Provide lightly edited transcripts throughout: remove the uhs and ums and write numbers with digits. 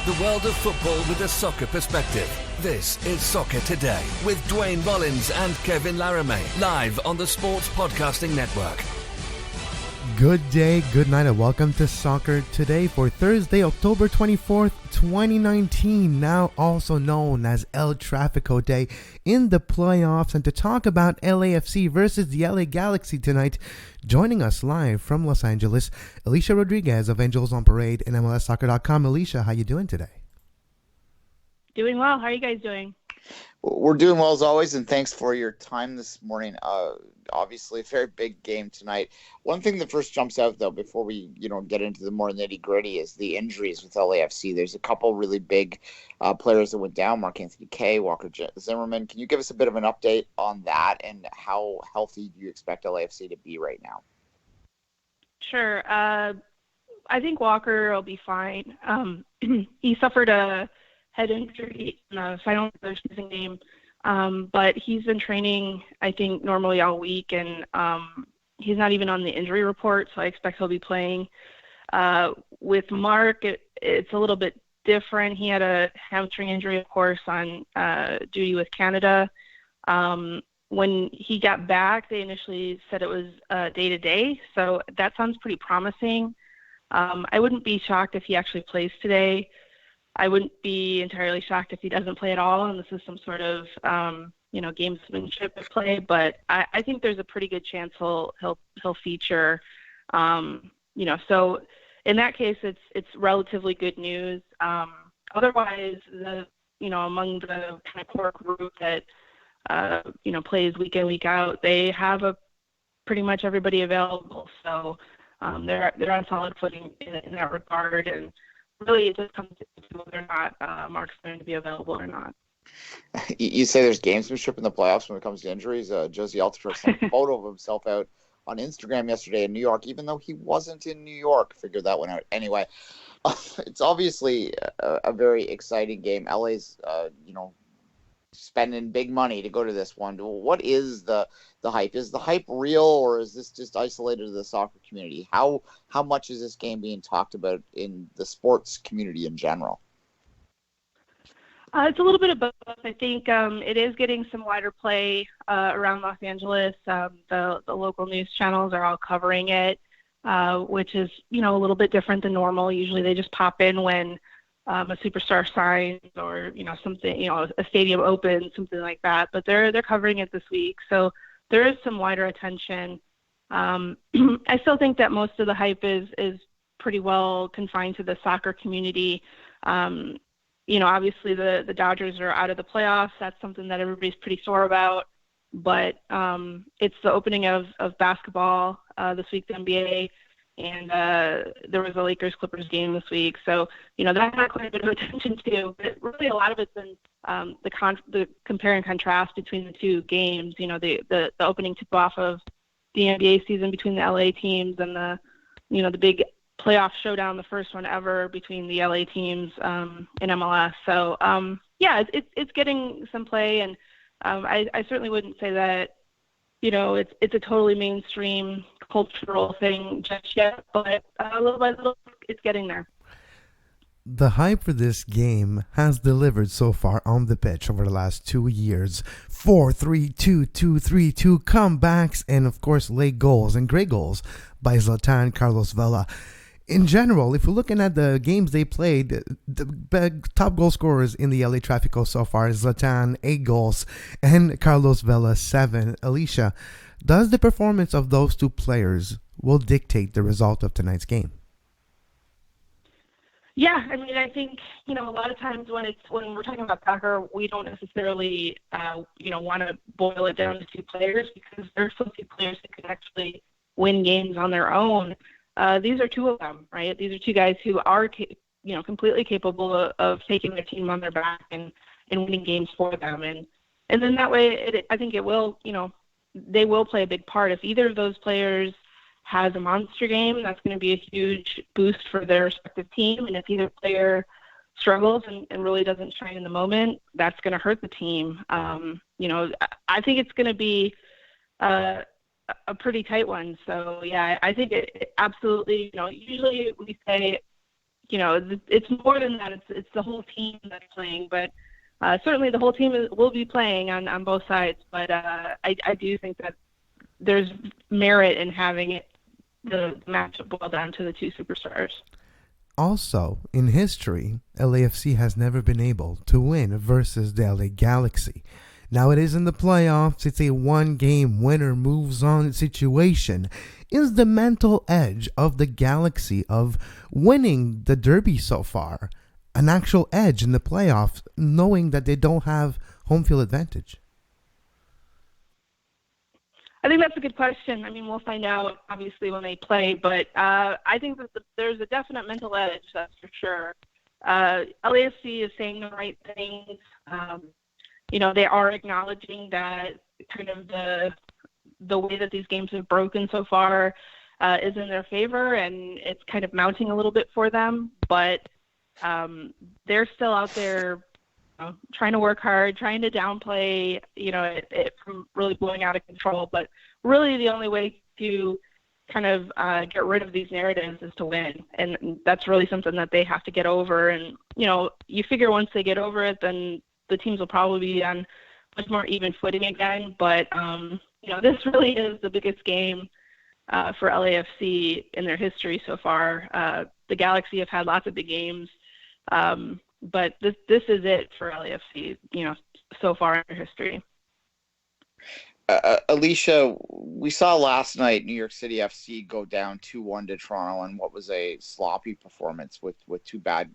The world of football with a soccer perspective. This is Soccer Today with Duane Rollins and Kevin Laramee, live on the Sports Podcasting Network. Good day, good night, and welcome to Soccer Today for Thursday, October 24th, 2019, now also known as El Trafico Day in the playoffs. And to talk about LAFC versus the LA Galaxy tonight, joining us live from Los Angeles, Alicia Rodriguez of Angels on Parade and MLSsoccer.com. Alicia, how you doing today? Doing well. How are you guys doing? We're doing well as always, and thanks for your time this morning. Obviously, a very big game tonight. One thing that first jumps out, though, before we get into the more nitty-gritty, is the injuries with LAFC. There's a couple really big players that went down, Mark-Anthony Kaye, Walker Zimmerman. Can you give us a bit of an update on that, and how healthy do you expect LAFC to be right now? Sure. I think Walker will be fine. He suffered a head injury in the final season game, but he's been training, I think, normally all week, and he's not even on the injury report, so I expect he'll be playing. With Mark, it's a little bit different. He had a hamstring injury, of course, on duty with Canada. When he got back, they initially said it was day-to-day, so that sounds pretty promising. I wouldn't be shocked if he actually plays today. I wouldn't be entirely shocked if he doesn't play at all, and this is some sort of, gamesmanship at play. But I think there's a pretty good chance he'll feature. So in that case, it's relatively good news. Otherwise, among the kind of core group that plays week in, week out, they have pretty much everybody available. So they're on solid footing in that regard, and really, it just comes to whether or not Mark's going to be available or not. You say there's gamesmanship in the playoffs when it comes to injuries. Josie Altidore sent a photo of himself out on Instagram yesterday in New York, even though he wasn't in New York. Figured that one out. Anyway, it's obviously a very exciting game. LA's, spending big money to go to this one. What is the hype? Is the hype real, or is this just isolated to the soccer community? How much is this game being talked about in the sports community in general? It's a little bit of both. I think it is getting some wider play around Los Angeles. The local news channels are all covering it, which is, a little bit different than normal. Usually they just pop in when a superstar signs or, something, a stadium opens, something like that. But they're covering it this week. So there is some wider attention. I still think that most of the hype is pretty well confined to the soccer community. Obviously the Dodgers are out of the playoffs. That's something that everybody's pretty sore about. But it's the opening of basketball this week, the NBA. And there was a Lakers-Clippers game this week. So, that got quite a bit of attention too. But really a lot of it's been the compare and contrast between the two games. The opening tip-off of the NBA season between the LA teams and the big playoff showdown, the first one ever between the LA teams in MLS. So, it's getting some play. And I certainly wouldn't say that, it's a totally mainstream cultural thing just yet, but little by little, it's getting there. The hype for this game has delivered so far on the pitch over the last 2 years. 4-3-2, 2-3-2 comebacks, and of course late goals and great goals by Zlatan, Carlos Vela. In general, if we're looking at the games they played, the top goal scorers in the LA Trafico so far is Zlatan, 8 goals, and Carlos Vela, 7. Alicia, does the performance of those two players will dictate the result of tonight's game? Yeah, I think, a lot of times when we're talking about soccer, we don't necessarily, want to boil it down to two players, because there's some two players that can actually win games on their own. These are two of them, right? These are two guys who are, completely capable of taking their team on their back and winning games for them. And then that way, I think it will, they will play a big part. If either of those players has a monster game, that's going to be a huge boost for their respective team. And if either player struggles and really doesn't shine in the moment, that's going to hurt the team. I think it's going to be a pretty tight one. So, yeah, I think it absolutely, usually we say it's more than that. It's the whole team that's playing, but certainly the whole team will be playing on both sides. But I do think that there's merit in having the matchup boil down to the two superstars. Also, in history, LAFC has never been able to win versus the LA Galaxy. Now it is in the playoffs. It's a one-game winner moves on situation. Is the mental edge of the Galaxy of winning the Derby so far an actual edge in the playoffs, knowing that they don't have home field advantage? I think that's a good question. I mean, we'll find out, obviously, when they play. But I think that there's a definite mental edge, that's for sure. LAFC is saying the right things. They are acknowledging that kind of the way that these games have broken so far is in their favor, and it's kind of mounting a little bit for them. But they're still out there trying to work hard, trying to downplay, it from really blowing out of control. But really the only way to kind of get rid of these narratives is to win. And that's really something that they have to get over. And, you figure once they get over it, then the teams will probably be on much more even footing again. But, this really is the biggest game for LAFC in their history so far. The Galaxy have had lots of big games. But this is it for LAFC, so far in their history. Alicia, we saw last night New York City FC go down 2-1 to Toronto in what was a sloppy performance with two bad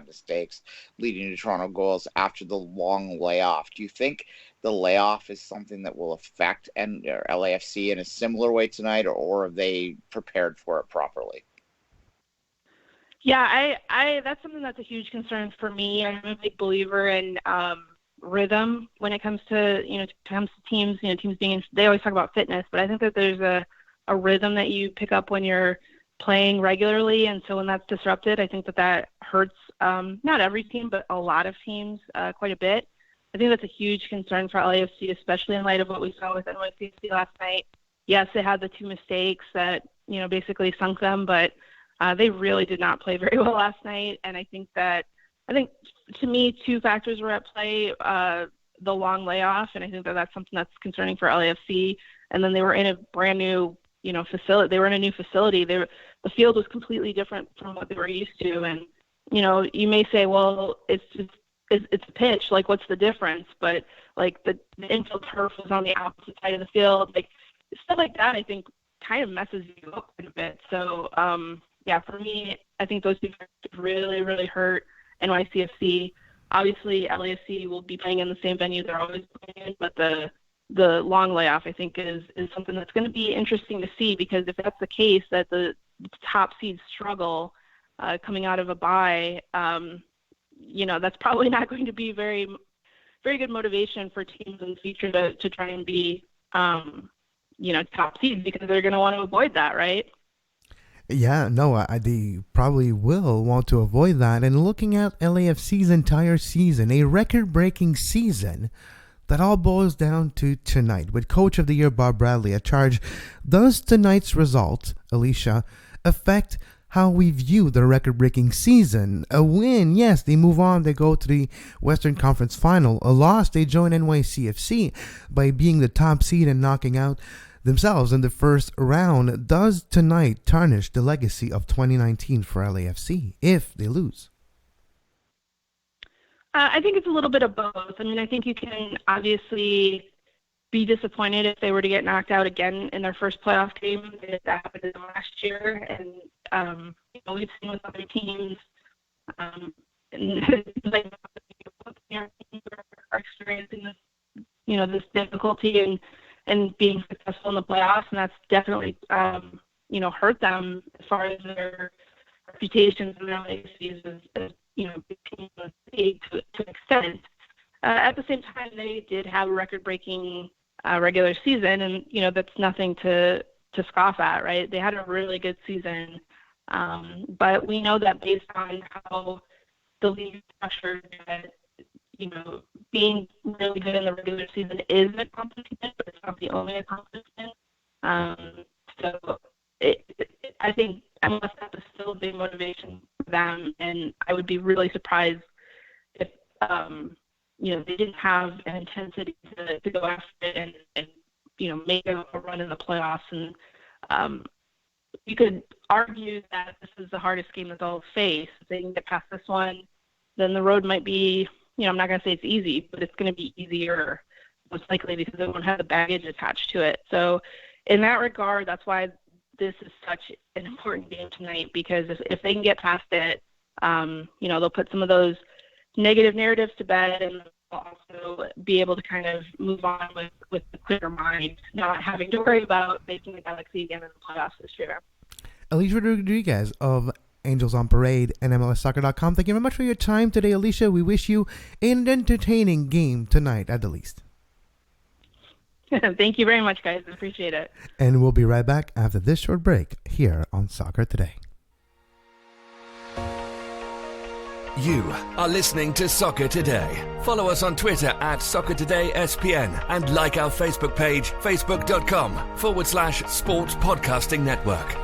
mistakes leading to Toronto goals after the long layoff. Do you think the layoff is something that will affect LAFC in a similar way tonight, or are they prepared for it properly? Yeah, I that's something that's a huge concern for me. I'm a big believer in rhythm when it comes to teams. Teams being they always talk about fitness, but I think that there's a rhythm that you pick up when you're playing regularly, and so when that's disrupted, I think that hurts not every team, but a lot of teams quite a bit. I think that's a huge concern for LAFC, especially in light of what we saw with NYCFC last night. Yes, they had the two mistakes that basically sunk them, but they really did not play very well last night, and I think to me, two factors were at play: the long layoff, and I think that's something that's concerning for LAFC. And then they were in a brand new, facility. They were in a new facility. The field was completely different from what they were used to, and you may say, well, it's a pitch. Like, what's the difference? But like the infield turf was on the opposite side of the field. Like stuff like that, I think kind of messes you up quite a bit. So. Yeah, for me, I think those two factors really, really hurt NYCFC. Obviously, LAFC will be playing in the same venue they're always playing in, but the long layoff, I think, is something that's going to be interesting to see, because if that's the case, that the top seeds struggle coming out of a bye, that's probably not going to be very, very good motivation for teams in the future to try and be, top seeds, because they're going to want to avoid that, right? Yeah, no, they probably will want to avoid that. And looking at LAFC's entire season, a record-breaking season, that all boils down to tonight. With Coach of the Year Bob Bradley at charge, does tonight's result, Alicia, affect how we view the record-breaking season? A win, yes, they move on, they go to the Western Conference Final. A loss, they join NYCFC by being the top seed and knocking out themselves in the first round. Does tonight tarnish the legacy of 2019 for LAFC if they lose? I think it's a little bit of both. I mean, I think you can obviously be disappointed if they were to get knocked out again in their first playoff game. That happened to them last year, and we've seen with other teams, and like are experiencing this, this difficulty and being successful in the playoffs, and that's definitely, hurt them as far as their reputations and their legacies as being to an extent. At the same time, they did have a record-breaking regular season, and that's nothing to scoff at, right? They had a really good season, but we know that based on how the league is structured, that being really good in the regular season is an accomplishment, but it's not the only accomplishment. So I think MLS is still a big motivation for them. And I would be really surprised if, they didn't have an intensity to go after it and make a run in the playoffs. And you could argue that this is the hardest game that they'll face. If they can get past this one, then the road might be, I'm not going to say it's easy, but it's going to be easier, most likely, because they won't have the baggage attached to it. So in that regard, that's why this is such an important game tonight, because if they can get past it, they'll put some of those negative narratives to bed, and they'll also be able to kind of move on with a clear mind, not having to worry about facing the Galaxy again in the playoffs this year. Alicia Rodriguez of Angels on Parade and MLSsoccer.com. Thank you very much for your time today, Alicia. We wish you an entertaining game tonight, at the least. Thank you very much, guys. I appreciate it. And we'll be right back after this short break here on Soccer Today. You are listening to Soccer Today. Follow us on Twitter at Soccer Today SPN and like our Facebook page, facebook.com/Sports Podcasting Network.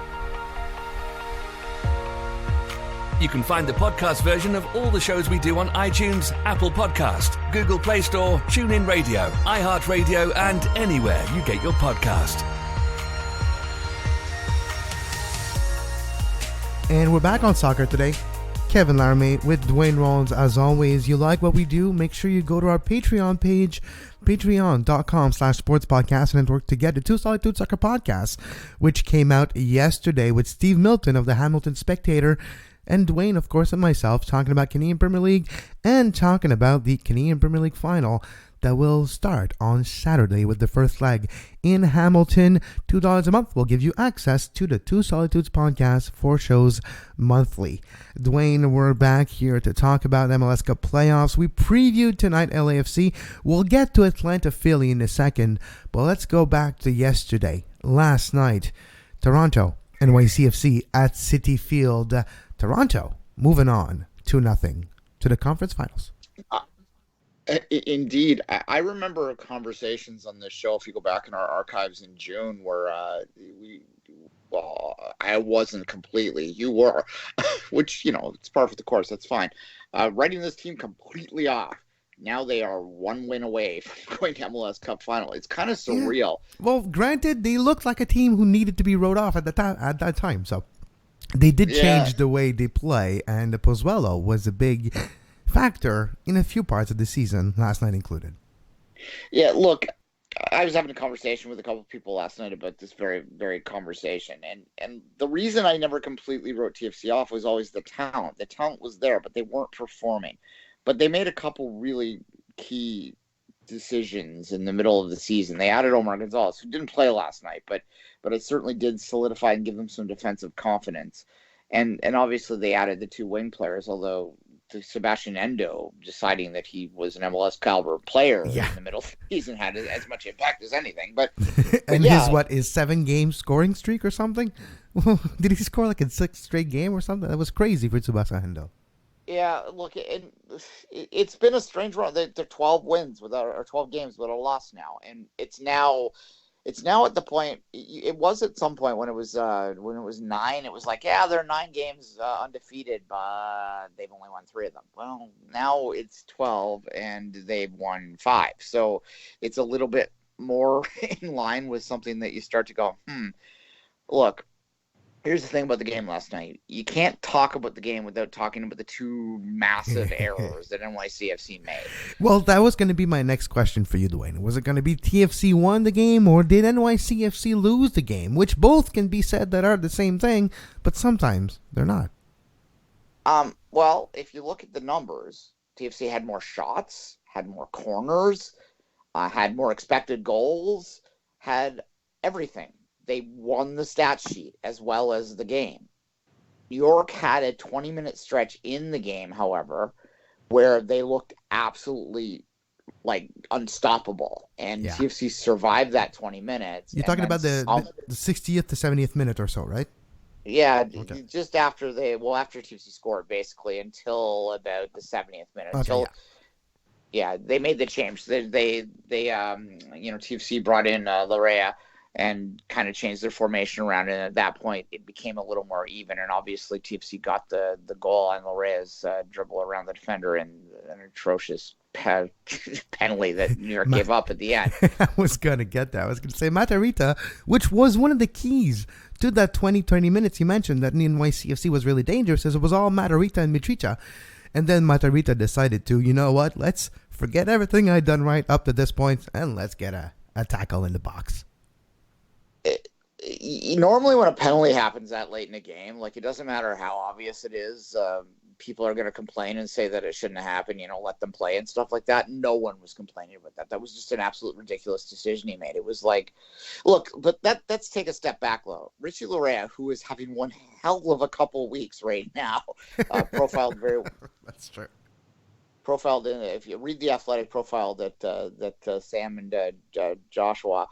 You can find the podcast version of all the shows we do on iTunes, Apple Podcast, Google Play Store, TuneIn Radio, iHeartRadio, and anywhere you get your podcast. And we're back on Soccer Today. Kevin Laramee with Duane Rollins. As always, you like what we do, make sure you go to our Patreon page, patreon.com/Sports Podcast Network, to get the Two Solitude Soccer podcast, which came out yesterday with Steve Milton of the Hamilton Spectator, and Duane, of course, and myself, talking about Canadian Premier League and talking about the Canadian Premier League final that will start on Saturday with the first leg in Hamilton. $2 a month will give you access to the Two Solitudes podcast, 4 shows monthly. Duane, we're back here to talk about MLS Cup Playoffs. We previewed tonight LAFC. We'll get to Atlanta Philly in a second, but let's go back to yesterday. Last night, Toronto, NYCFC at Citi Field. Toronto moving on 2-0 to the conference finals. Indeed. I remember conversations on this show, if you go back in our archives in June, where I wasn't completely, you were, which, it's par for the course, that's fine. Writing this team completely off. Now they are 1 win away from going to MLS Cup final. It's kind of surreal. Yeah. Well, granted, they looked like a team who needed to be wrote off at that time, so they did change the way they play, and Pozuelo was a big factor in a few parts of the season, last night included. Yeah, look, I was having a conversation with a couple of people last night about this very, very conversation, and the reason I never completely wrote TFC off was always the talent. The talent was there, but they weren't performing. But they made a couple really key decisions in the middle of the season. They added Omar Gonzalez, who didn't play last night, but it certainly did solidify and give them some defensive confidence. And obviously they added the 2 wing players, although Sebastian Endo deciding that he was an MLS caliber player in the middle of the season had as much impact as anything. But and his 7-game scoring streak or something? Did he score like in 6th straight game or something? That was crazy for Sebastian Endo. Yeah, look, it's been a strange run. They're 12 wins or 12 games without a loss now, and it's now at the point. It was at some point when it was 9. It was like, they're 9 games undefeated, but they've only won 3 of them. Well, now it's 12 and they've won 5, so it's a little bit more in line with something that you start to go, Look. Here's the thing about the game last night. You can't talk about the game without talking about the 2 massive errors that NYCFC made. Well, that was going to be my next question for you, Duane. Was it going to be TFC won the game, or did NYCFC lose the game? Which both can be said that are the same thing, but sometimes they're not. Well, if you look at the numbers, TFC had more shots, had more corners, had more expected goals, had everything. They won the stat sheet as well as the game. New York had a 20-minute stretch in the game, however, where they looked absolutely unstoppable, and TFC survived that 20 minutes. You're talking about the 60th to 70th minute or so, right? Yeah, okay. Just after after TFC scored, basically, until about the 70th minute. They made the change. They TFC brought in Larea and kind of changed their formation around. And at that point, it became a little more even. And obviously, TFC got the goal on Reyes dribble around the defender and an atrocious penalty that New York gave up at the end. I was going to get that. I was going to say Matarrita, which was one of the keys to that 20 minutes you mentioned that NYCFC was really dangerous, as it was all Matarrita and Mitricha. And then Matarrita decided to, you know what, let's forget everything I'd done right up to this point and let's get a tackle in the box. Normally when a penalty happens that late in a game, like, it doesn't matter how obvious it is, people are going to complain and say that it shouldn't have happened, let them play and stuff like that. No one was complaining about that. That was just an absolute ridiculous decision he made. It was like, look, but let's take a step back, though. Richie Laryea, who is having one hell of a couple weeks right now, profiled very That's true. Profiled in, if you read the Athletic profile that Sam and Joshua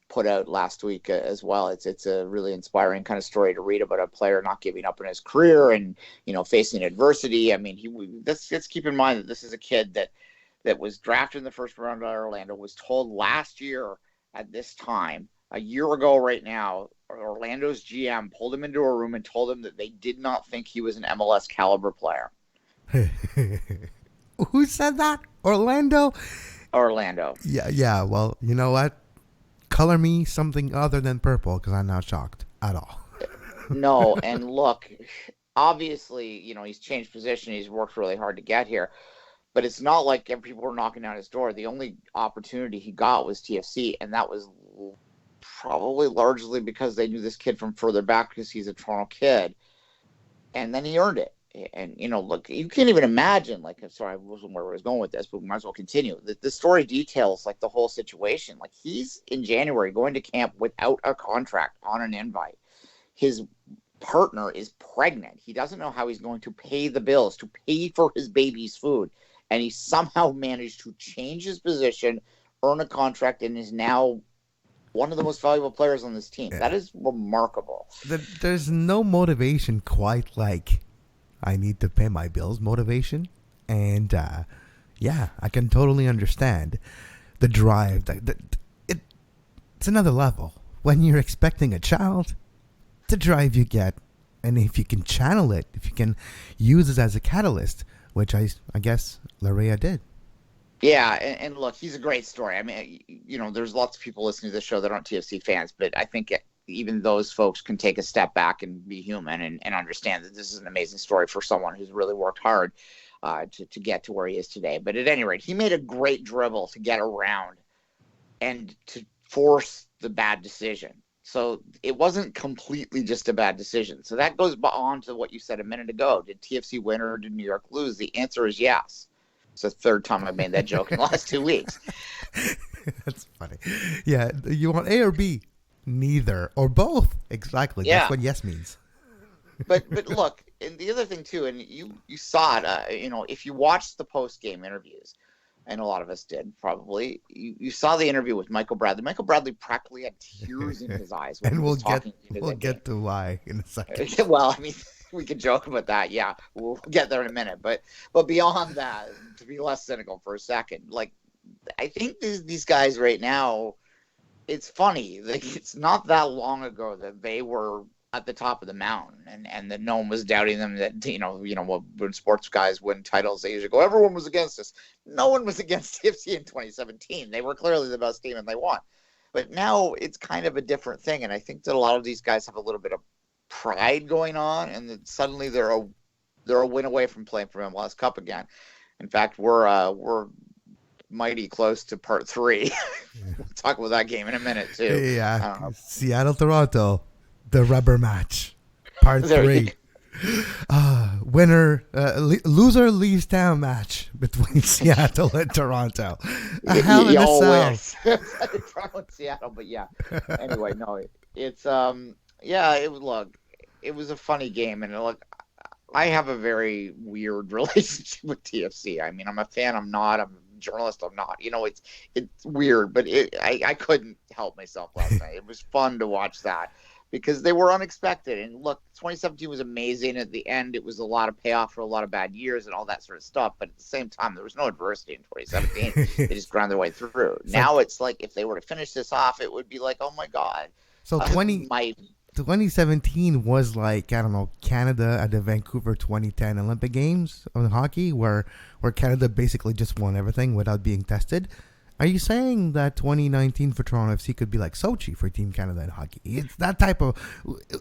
put out last week as well, it's a really inspiring kind of story to read about a player not giving up in his career and facing adversity. I mean, let's keep in mind that this is a kid that was drafted in the first round by Orlando, was told last year at this time, a year ago right now, Orlando's GM pulled him into a room and told him that they did not think he was an MLS caliber player. Who said that? Orlando? Yeah. Well, you know what? Color me something other than purple, because I'm not shocked at all. No, and look, obviously, he's changed position. He's worked really hard to get here. But it's not like people were knocking down his door. The only opportunity he got was TFC, and that was probably largely because they knew this kid from further back because he's a Toronto kid. And then he earned it. And, look, you can't even imagine, sorry, I wasn't where I was going with this, but we might as well continue. The story details, the whole situation. He's in January going to camp without a contract on an invite. His partner is pregnant. He doesn't know how he's going to pay the bills, to pay for his baby's food. And he somehow managed to change his position, earn a contract, and is now one of the most valuable players on this team. Yeah. That is remarkable. There's no motivation quite like I need to pay my bills motivation. And I can totally understand the drive. It's another level. When you're expecting a child, the drive you get, and if you can channel it, if you can use it as a catalyst, which I guess Laryea did. Yeah, and look, he's a great story. I mean, there's lots of people listening to this show that aren't TFC fans, but I think even those folks can take a step back and be human and understand that this is an amazing story for someone who's really worked hard to get to where he is today. But at any rate, he made a great dribble to get around and to force the bad decision. So it wasn't completely just a bad decision. So that goes on to what you said a minute ago. Did TFC win or did New York lose? The answer is yes. It's the third time I've made that joke in the last 2 weeks. That's funny. Yeah, you want A or B? Neither or both. Exactly. Yeah. That's what yes means. But look, and the other thing too, and you saw it. If you watched the post game interviews, and a lot of us did probably, you saw the interview with Michael Bradley. Michael Bradley practically had tears in his eyes. And we'll get to why in a second. Well, I mean, we could joke about that. Yeah, we'll get there in a minute. But beyond that, to be less cynical for a second, I think these guys right now, it's funny. It's not that long ago that they were at the top of the mountain, and that no one was doubting them. That when sports guys win titles, they usually go, "Everyone was against us." No one was against TFC in 2017. They were clearly the best team, and they won. But now it's kind of a different thing, and I think that a lot of these guys have a little bit of pride going on, and that suddenly they're a win away from playing for MLS Cup again. In fact, we're mighty close to part 3. We'll talk about that game in a minute too. Yeah, Seattle-Toronto, the rubber match, part 3. Winner, loser leaves town match between Seattle and Toronto. Hell in a cell. Toronto and Seattle, but yeah. Anyway, no, it's it was a funny game, and look, I have a very weird relationship with TFC. I mean, I'm a fan, I'm not. I'm a journalist, I'm not. It's weird, but I couldn't help myself last night. It was fun to watch that because they were unexpected. And look, 2017 was amazing. At the end, it was a lot of payoff for a lot of bad years and all that sort of stuff. But at the same time, there was no adversity in 2017. They just ground their way through. Now it's like if they were to finish this off, it would be like, oh my God. So 2017 was like, I don't know, Canada at the Vancouver 2010 Olympic Games on hockey, where Canada basically just won everything without being tested. Are you saying that 2019 for Toronto FC could be like Sochi for Team Canada in hockey? It's that type of...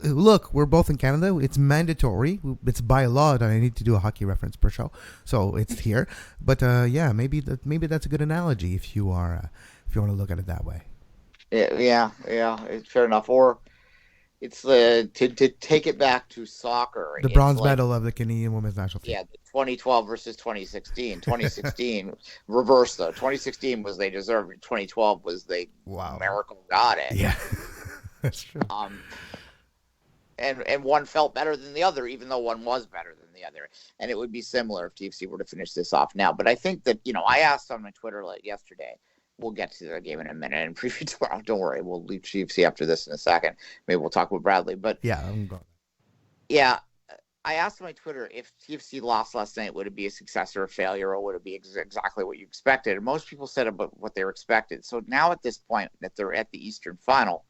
Look, we're both in Canada. It's mandatory. It's by law that I need to do a hockey reference per show. So it's here. But yeah, maybe that's a good analogy if you want to look at it that way. Yeah, it's fair enough. Or it's to take it back to soccer. The bronze medal of the Canadian women's national team. Yeah, 2012 versus 2016. 2016 reversed though. 2016 was they deserved it. 2012 was they miracle got it. Yeah, that's true. And one felt better than the other, even though one was better than the other. And it would be similar if TFC were to finish this off now. But I think that I asked on my Twitter yesterday. We'll get to the game in a minute and preview tomorrow. Don't worry. We'll leave TFC after this in a second. Maybe we'll talk with Bradley. But yeah, I'm going. Yeah, I asked on my Twitter if TFC lost last night, would it be a success or a failure, or would it be exactly what you expected? And most people said about what they were expected. So now at this point that they're at the Eastern Final,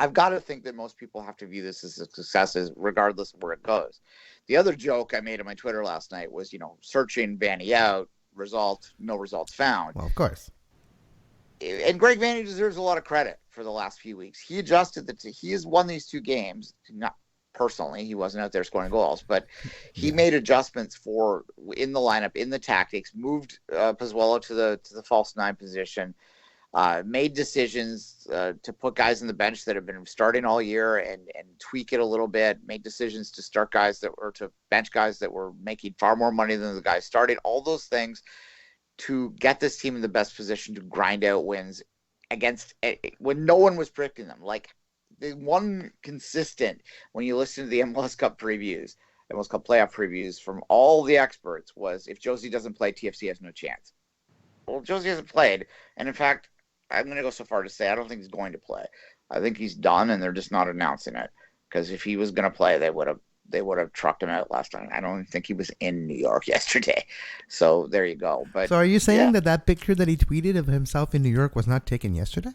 I've got to think that most people have to view this as a success, regardless of where it goes. The other joke I made on my Twitter last night was, searching Vanny out, no results found. Well, of course. And Greg Vanny deserves a lot of credit for the last few weeks. He adjusted he has won these two games. Not personally, he wasn't out there scoring goals, but he made adjustments in the lineup, in the tactics, moved Pozuelo to the false nine position, made decisions to put guys on the bench that have been starting all year and tweak it a little bit, made decisions to start guys to bench guys that were making far more money than the guys starting, all those things to get this team in the best position to grind out wins against when no one was predicting them. Like the one consistent when you listen to the MLS Cup previews, MLS Cup playoff previews from all the experts was if Josie doesn't play, TFC has no chance. Well, Josie hasn't played. And in fact, I'm going to go so far to say I don't think he's going to play. I think he's done and they're just not announcing it. Because if he was going to play, they would have trucked him out last time. I don't think he was in New York yesterday. So there you go. But so are you saying that picture that he tweeted of himself in New York was not taken yesterday?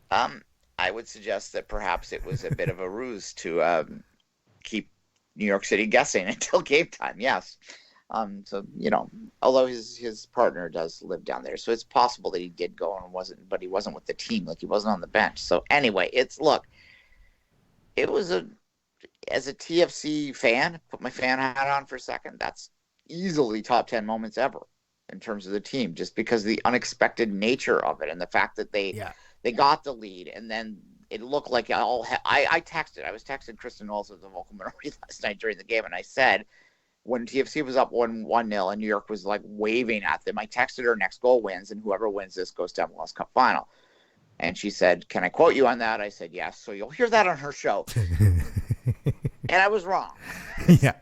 I would suggest that perhaps it was a bit of a ruse to keep New York City guessing until game time. Yes. So, although his partner does live down there, so it's possible that he did go and but he wasn't with the team, like he wasn't on the bench. So anyway, it was as a TFC fan, put my fan hat on for a second, that's easily top 10 moments ever in terms of the team, just because of the unexpected nature of it and the fact that they got the lead and then it looked like I was texting Kristen Knowles as a vocal minority last night during the game, and I said when TFC was up 1-0 and New York was like waving at them, I texted her next goal wins and whoever wins this goes to MLS Cup final. And she said, "Can I quote you on that?" I said, "Yes." So you'll hear that on her show. And I was wrong. Yeah.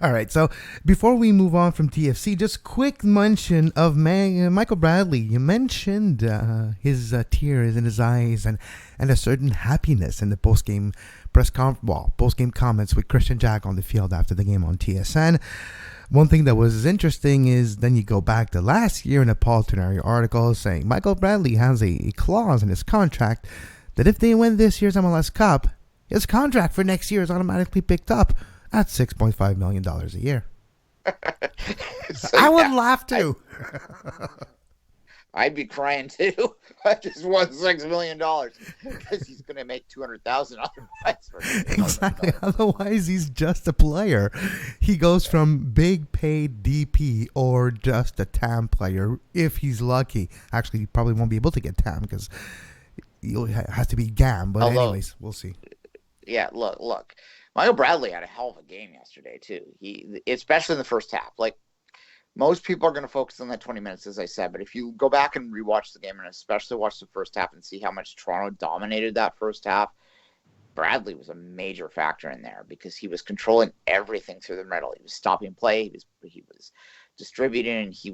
All right. So before we move on from TFC, just quick mention of Michael Bradley. You mentioned his tears in his eyes and a certain happiness in the post-game post-game comments with Christian Jack on the field after the game on TSN. One thing that was interesting is then you go back to last year in a Paul Tenari article saying Michael Bradley has a clause in his contract that if they win this year's MLS Cup, his contract for next year is automatically picked up at $6.5 million a year. So, I would laugh too. I'd be crying too. I just won $6 million because he's going to make $200,000 otherwise. Exactly. Otherwise, he's just a player. He goes from big paid DP or just a TAM player if he's lucky. Actually, he probably won't be able to get TAM because he has to be GAM. But anyways, we'll see. Yeah, look. Michael Bradley had a hell of a game yesterday too. He, especially in the first half. Like most people are going to focus on that 20 minutes, as I said. But if you go back and rewatch the game, and especially watch the first half and see how much Toronto dominated that first half, Bradley was a major factor in there because he was controlling everything through the middle. He was stopping play. He was distributing. And he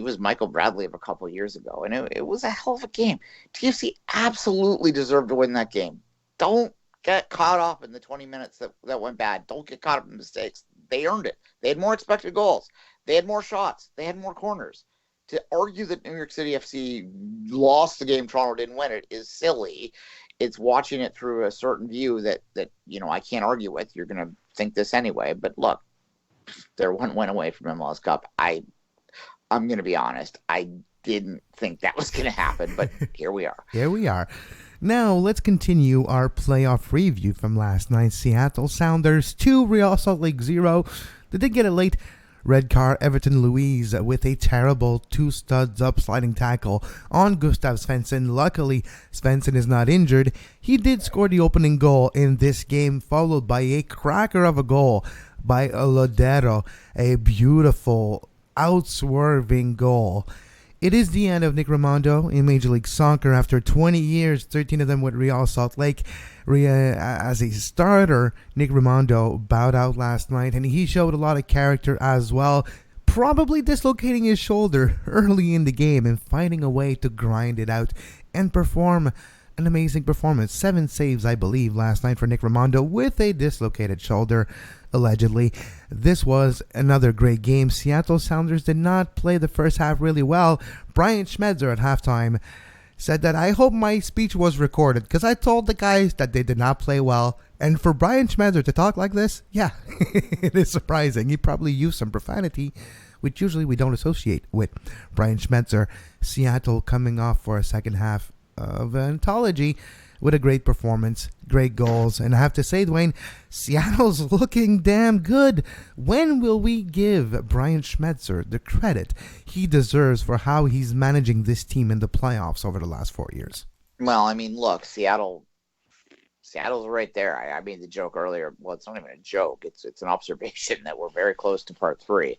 was Michael Bradley of a couple of years ago, and it was a hell of a game. TFC absolutely deserved to win that game. Don't get caught up in the 20 minutes that went bad. Don't get caught up in mistakes. They earned it. They had more expected goals. They had more shots. They had more corners. To argue that New York City FC lost the game, Toronto didn't win it, is silly. It's watching it through a certain view that I can't argue with. You're going to think this anyway. But look, they're one win away from MLS Cup. I'm going to be honest. I didn't think that was going to happen, but here we are. Here we are. Now, let's continue our playoff review from last night. Seattle Sounders 2, Real Salt Lake 0. They did get a late red card. Everton Luiz with a terrible two-studs-up sliding tackle on Gustav Svensson. Luckily, Svensson is not injured. He did score the opening goal in this game, followed by a cracker of a goal by Lodero. A beautiful, outswerving goal. It is the end of Nick Rimando in Major League Soccer after 20 years, 13 of them with Real Salt Lake. As a starter, Nick Rimando bowed out last night, and he showed a lot of character as well, probably dislocating his shoulder early in the game and finding a way to grind it out and perform an amazing performance. 7 saves, I believe, last night for Nick Rimando with a dislocated shoulder, allegedly. This was another great game. Seattle Sounders did not play the first half really well. Brian Schmetzer at halftime said that, I hope my speech was recorded because I told the guys that they did not play well. And for Brian Schmetzer to talk like this, yeah, it is surprising. He probably used some profanity, which usually we don't associate with Brian Schmetzer. Seattle coming off for a second half of an anthology with a great performance, great goals. And I have to say, Duane, Seattle's looking damn good. When will we give Brian Schmetzer the credit he deserves for how he's managing this team in the playoffs over the last 4 years? Well, I mean, look, Seattle's right there. I made the joke earlier. Well, it's not even a joke. It's an observation that we're very close to part 3.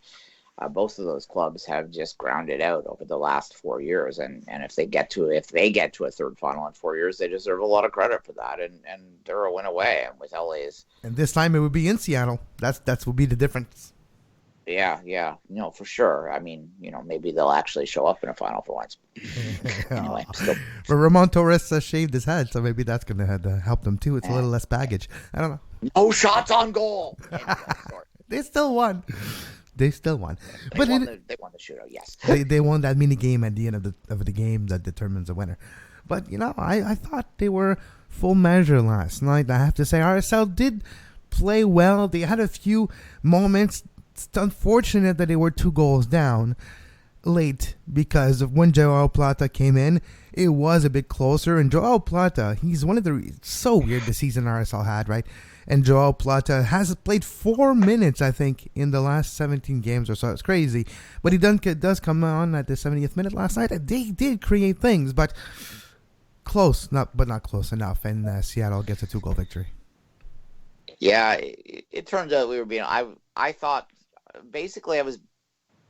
Both of those clubs have just grounded out over the last 4 years, and if they get to a third final in 4 years, they deserve a lot of credit for that. And they're a win away. And with LA's, and this time it would be in Seattle. That's would be the difference. Yeah, for sure. I mean, maybe they'll actually show up in a final for once. Anyway, but Ramon Torres shaved his head, so maybe that's going to help them too. It's a little less baggage. I don't know. No shots on goal. They still won. They won the shootout. Yes, they won that mini game at the end of the game that determines the winner. But I thought they were full measure last night. I have to say, RSL did play well. They had a few moments. It's unfortunate that they were 2 goals down late because of when Joao Plata came in. It was a bit closer, and Joao Plata, he's one of the so weird the season RSL had, right? And Joao Plata has played 4 minutes, I think, in the last 17 games or so. It's crazy. But he does come on at the 70th minute last night. They did create things, but not close enough. And Seattle gets a 2-goal victory. Yeah, it turns out we were being... I thought... Basically, I was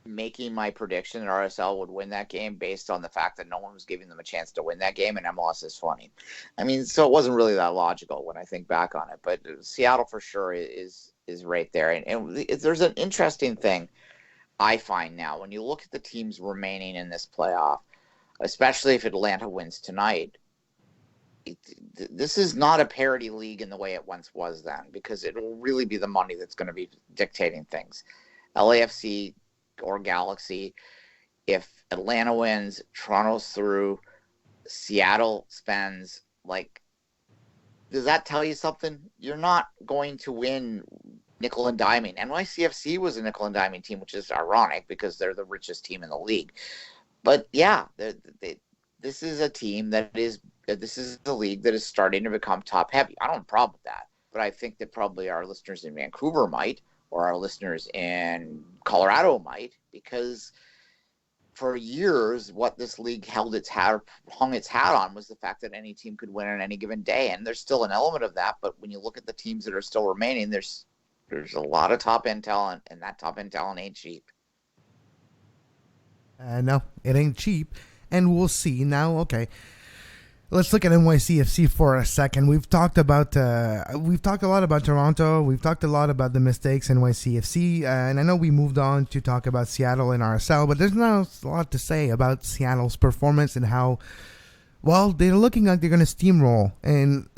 making my prediction that RSL would win that game based on the fact that no one was giving them a chance to win that game, and MLS is funny. I mean, so it wasn't really that logical when I think back on it, but Seattle for sure is right there. And there's an interesting thing I find now when you look at the teams remaining in this playoff, especially if Atlanta wins tonight. This is not a parity league in the way it once was then, because it will really be the money that's going to be dictating things. LAFC or Galaxy, if Atlanta wins, Toronto's through, Seattle spends, does that tell you something? You're not going to win nickel and diming. NYCFC was a nickel and diming team, which is ironic because they're the richest team in the league. But yeah, this is a team this is a league that is starting to become top heavy. I don't have a problem with that, but I think that probably our listeners in Vancouver might, or our listeners in Colorado might, because for years what this league hung its hat on was the fact that any team could win on any given day, and there's still an element of that. But when you look at the teams that are still remaining, there's a lot of top end talent, and that top end talent ain't cheap. No, it ain't cheap, and we'll see now. Okay. Let's look at NYCFC for a second. We've talked a lot about Toronto. We've talked a lot about the mistakes in NYCFC, and I know we moved on to talk about Seattle and RSL, but there's not a lot to say about Seattle's performance and how, well, they're looking like they're going to steamroll. And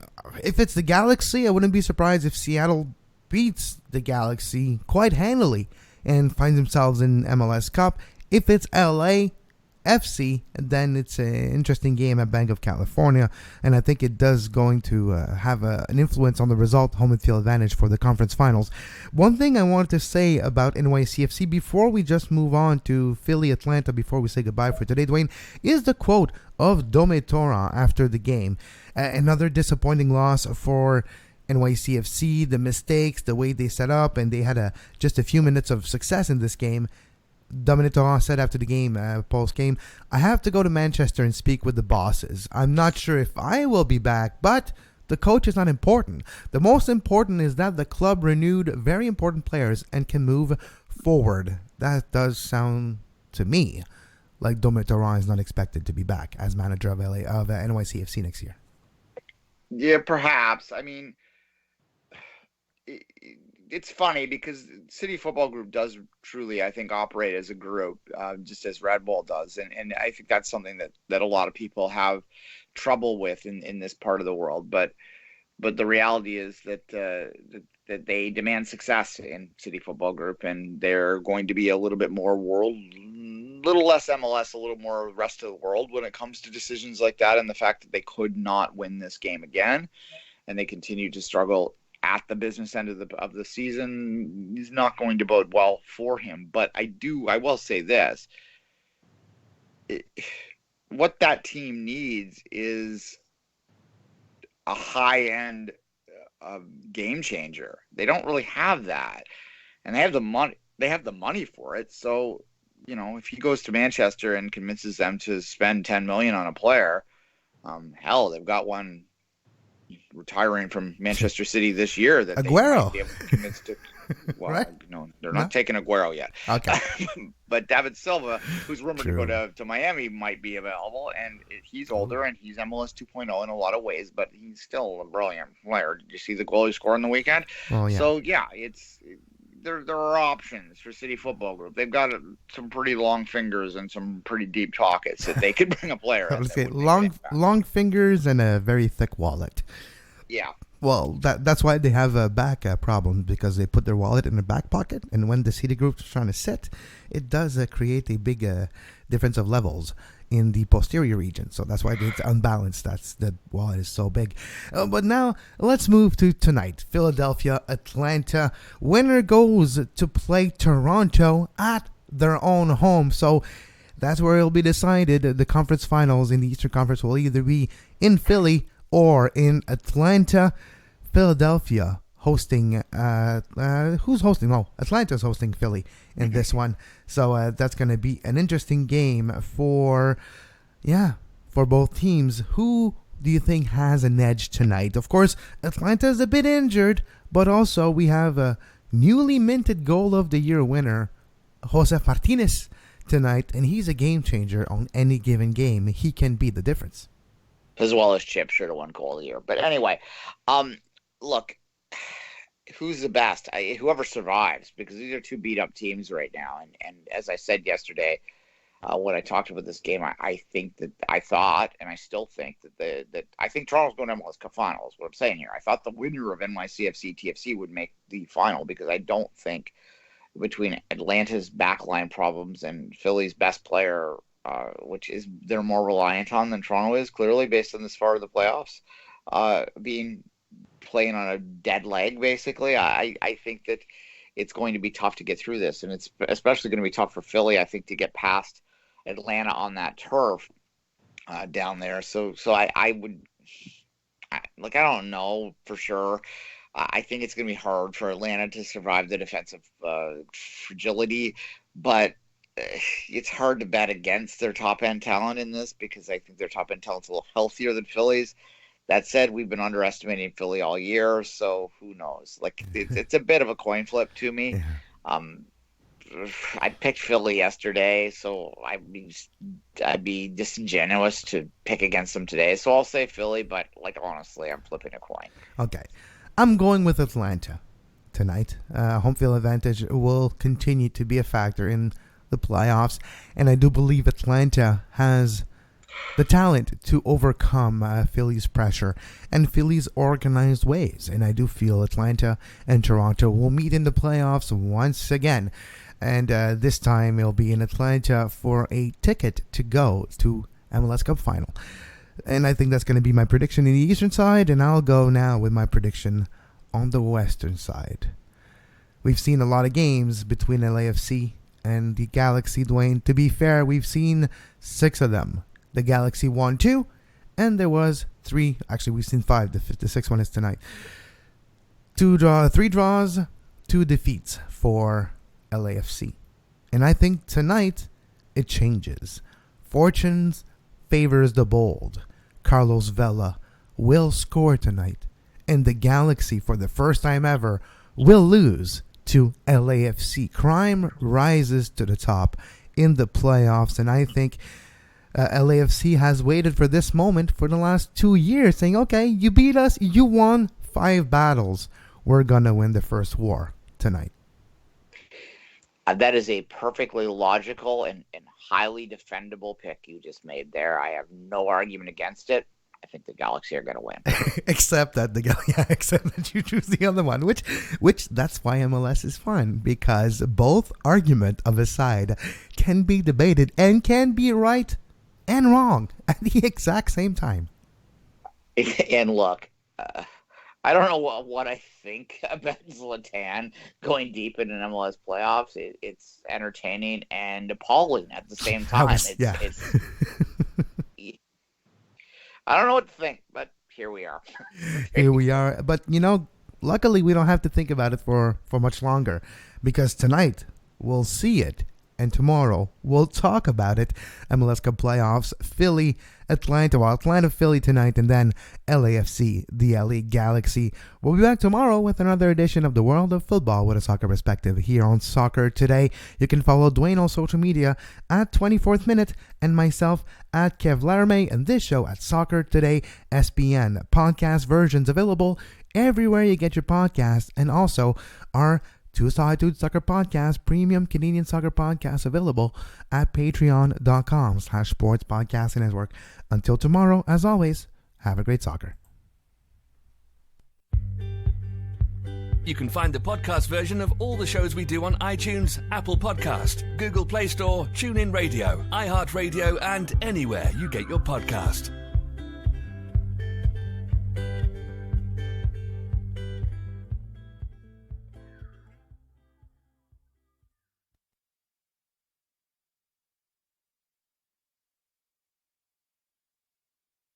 if it's the Galaxy, I wouldn't be surprised if Seattle beats the Galaxy quite handily and finds themselves in MLS Cup. If it's LAFC, then it's an interesting game at Bank of California, and I think it does going to have an influence on the result, home and field advantage for the conference finals. One thing I wanted to say about NYCFC before we just move on to Philly Atlanta, before we say goodbye for today, Duane, is the quote of Dome Tora after the game. Another disappointing loss for NYCFC, the mistakes, the way they set up, and they had just a few minutes of success in this game. Dominic said after the game, post-game, I have to go to Manchester and speak with the bosses. I'm not sure if I will be back, but the coach is not important. The most important is that the club renewed very important players and can move forward. That does sound to me like Dominic is not expected to be back as manager of NYCFC next year. Yeah, perhaps. I mean, it's funny because City Football Group does truly, I think, operate as a group, just as Red Bull does. And I think that's something that a lot of people have trouble with in this part of the world. But the reality is that they demand success in City Football Group, and they're going to be a little bit more world, little less MLS, a little more rest of the world when it comes to decisions like that. And the fact that they could not win this game again, and they continue to struggle at the business end of the season is not going to bode well for him. But I will say this. What that team needs is a high-end game changer. They don't really have that. And they have the money. They have the money for it. So, if he goes to Manchester and convinces them to spend $10 million on a player, hell, they've got one retiring from Manchester City this year that Aguero. They might be able to convince to. Well, right? No, they're not taking Aguero yet. Okay. But David Silva, who's rumored to go to Miami, might be available, and he's older and he's MLS 2.0 in a lot of ways, but he's still a brilliant player. Did you see the goal he scored on the weekend? Oh, yeah. So yeah, there are options for City Football Group. They've got some pretty long fingers and some pretty deep pockets that they could bring a player. Long fingers and a very thick wallet. Yeah. Well, that's why they have back problems, because they put their wallet in their back pocket, and when the City Group is trying to sit, it does create a big difference of levels in the posterior region. So that's why it's unbalanced. The wallet is so big. But now let's move to tonight. Philadelphia, Atlanta. Winner goes to play Toronto at their own home. So that's where it'll be decided. The conference finals in the Eastern Conference will either be in Philly or in Atlanta. Philadelphia hosting, who's hosting? Oh, Atlanta's hosting Philly in this one. So that's going to be an interesting game for both teams. Who do you think has an edge tonight? Of course, Atlanta's a bit injured, but also we have a newly minted Goal of the Year winner, Josef Martinez, tonight, and he's a game changer on any given game. He can be the difference. As well as Chip should have won Goal of the Year. But anyway, look, who's the best? Whoever survives, because these are two beat-up teams right now. And as I said yesterday, when I talked about this game, I thought, and I still think that I think Toronto's going to MLS Cup Finals. What I'm saying here, I thought the winner of NYCFC TFC would make the final, because I don't think between Atlanta's backline problems and Philly's best player, which is they're more reliant on than Toronto is, clearly based on this far of the playoffs, playing on a dead leg, basically. I think that it's going to be tough to get through this, and it's especially going to be tough for Philly, I think, to get past Atlanta on that turf down there. So I don't know for sure. I think it's going to be hard for Atlanta to survive the defensive fragility, but it's hard to bet against their top-end talent in this, because I think their top-end talent's a little healthier than Philly's. That said, we've been underestimating Philly all year, so who knows? It's a bit of a coin flip to me. Yeah. I picked Philly yesterday, so I'd be disingenuous to pick against them today. So I'll say Philly, but honestly, I'm flipping a coin. Okay, I'm going with Atlanta tonight. Home field advantage will continue to be a factor in the playoffs, and I do believe Atlanta has the talent to overcome Philly's pressure and Philly's organized ways. And I do feel Atlanta and Toronto will meet in the playoffs once again. And this time it'll be in Atlanta for a ticket to go to MLS Cup Final. And I think that's going to be my prediction in the Eastern side. And I'll go now with my prediction on the Western side. We've seen a lot of games between LAFC and the Galaxy, Duane. To be fair, we've seen 6 of them. The Galaxy won 2, and there was 3. Actually, we've seen 5. The 6th one is tonight. 3 draws, 2 defeats for LAFC. And I think tonight it changes. Fortunes favors the bold. Carlos Vela will score tonight, and the Galaxy, for the first time ever, will lose to LAFC. Crime rises to the top in the playoffs, and I think LAFC has waited for this moment for the last 2 years, saying, okay, you beat us, you won 5 battles. We're going to win the first war tonight. That is a perfectly logical and highly defendable pick you just made there. I have no argument against it. I think the Galaxy are going to win. except that you choose the other one, which that's why MLS is fun, because both argument of a side can be debated and can be right and wrong at the exact same time. And look, I don't know what I think about Zlatan going deep in an MLS playoffs. It's entertaining and appalling at the same time. It's I don't know what to think, but here we are. Here we are. But, luckily we don't have to think about it for much longer, because tonight we'll see it, and tomorrow we'll talk about it. MLS Cup Playoffs, Philly, Atlanta, Philly tonight, and then LAFC, the LA Galaxy. We'll be back tomorrow with another edition of the World of Football with a soccer perspective here on Soccer Today. You can follow Duane on social media at 24th Minute and myself at Kev Laramee, and this show at Soccer Today SPN. Podcast versions available everywhere you get your podcasts, and also our Two-Sided Soccer Podcast, premium Canadian soccer podcast, available at patreon.com/sports podcasting network. Until tomorrow, as always, have a great soccer. You can find the podcast version of all the shows we do on iTunes, Apple Podcast, Google Play Store, TuneIn Radio, iHeartRadio, and anywhere you get your podcast.